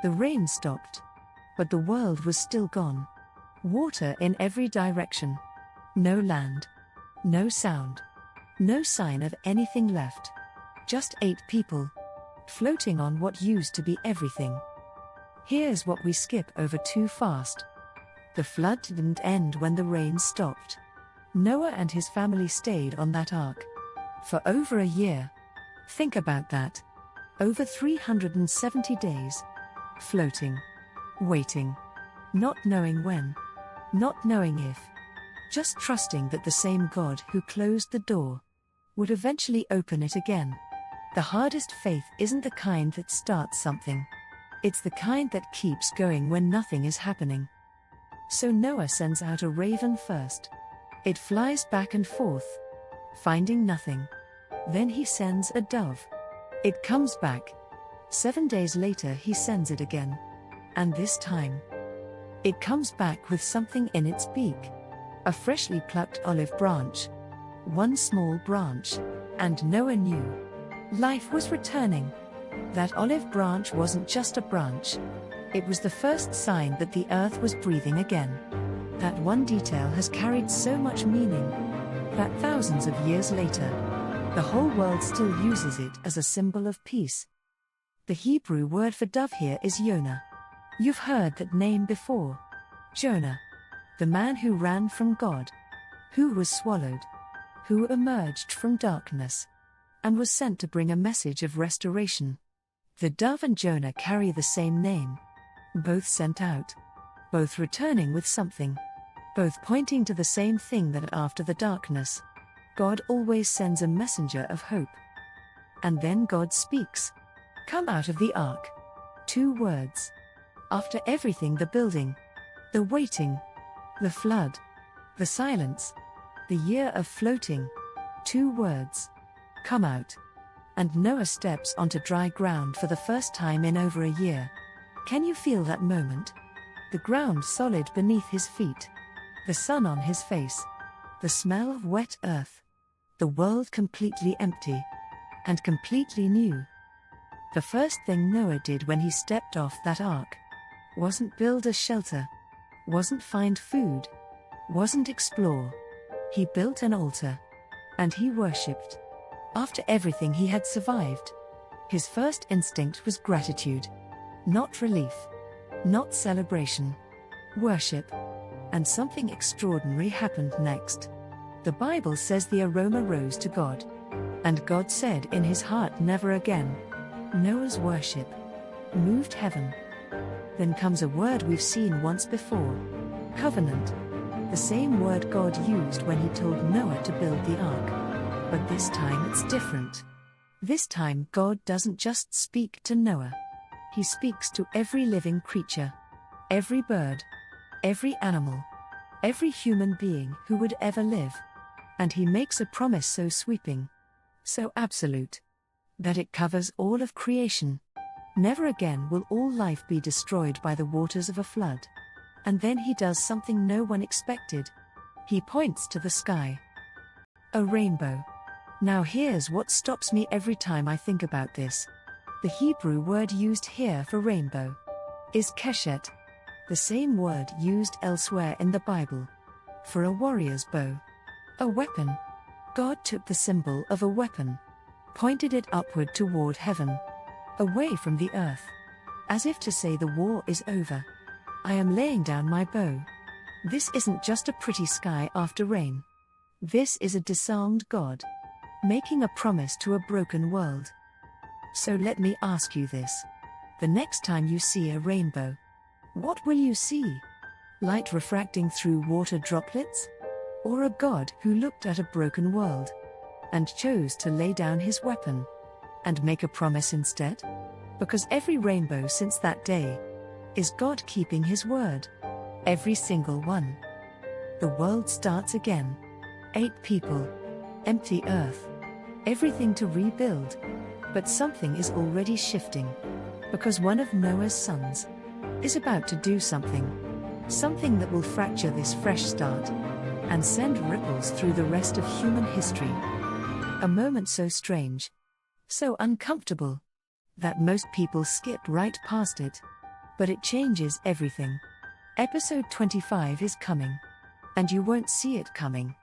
The rain stopped. But the world was still gone. Water in every direction. No land. No sound. No sign of anything left. Just 8 people. Floating on what used to be everything. Here's what we skip over too fast. The flood didn't end when the rain stopped. Noah and his family stayed on that ark. For over a year. Think about that. Over 370 days. Floating. Waiting. Not knowing when. Not knowing if. Just trusting that the same God who closed the door would eventually open it again. The hardest faith isn't the kind that starts something. It's the kind that keeps going when nothing is happening. So Noah sends out a raven first. It flies back and forth, finding nothing. Then he sends a dove. It comes back. 7 days later he sends it again. And this time, it comes back with something in its beak. A freshly plucked olive branch. One small branch. And Noah knew. Life was returning. That olive branch wasn't just a branch. It was the first sign that the earth was breathing again. That one detail has carried so much meaning that thousands of years later, the whole world still uses it as a symbol of peace. The Hebrew word for dove here is Yonah. You've heard that name before. Jonah. The man who ran from God. Who was swallowed. Who emerged from darkness. And was sent to bring a message of restoration. The dove and Jonah carry the same name. Both sent out. Both returning with something. Both pointing to the same thing, that after the darkness, God always sends a messenger of hope. And then God speaks. Come out of the ark. 2 words. After everything, the building, the waiting, the flood, the silence, the year of floating. 2 words. Come out. And Noah steps onto dry ground for the first time in over a year. Can you feel that moment? The ground solid beneath his feet. The sun on his face. The smell of wet earth. The world completely empty. And completely new. The first thing Noah did when he stepped off that ark wasn't build a shelter. Wasn't find food. Wasn't explore. He built an altar. And he worshipped. After everything he had survived, his first instinct was gratitude. Not relief. Not celebration. Worship. And something extraordinary happened next. The Bible says the aroma rose to God. And God said in his heart, never again. Noah's worship moved heaven. Then comes a word we've seen once before. Covenant. The same word God used when he told Noah to build the ark. But this time it's different. This time God doesn't just speak to Noah. He speaks to every living creature. Every bird. Every animal. Every human being who would ever live. And he makes a promise so sweeping, so absolute, that it covers all of creation. Never again will all life be destroyed by the waters of a flood. And then he does something no one expected. He points to the sky. A rainbow. Now here's what stops me every time I think about this. The Hebrew word used here for rainbow is keshet, the same word used elsewhere in the Bible for a warrior's bow. A weapon. God took the symbol of a weapon, pointed it upward toward heaven, away from the earth, as if to say the war is over. I am laying down my bow. This isn't just a pretty sky after rain. This is a disarmed God, making a promise to a broken world. So let me ask you this. The next time you see a rainbow, what will you see? Light refracting through water droplets? Or a God who looked at a broken world and chose to lay down his weapon and make a promise instead? Because every rainbow since that day is God keeping his word. Every single one. The world starts again. 8 people. Empty earth. Everything to rebuild. But something is already shifting. Because one of Noah's sons is about to do something. Something that will fracture this fresh start and send ripples through the rest of human history. A moment so strange, so uncomfortable, that most people skip right past it. But it changes everything. Episode 25 is coming. And you won't see it coming.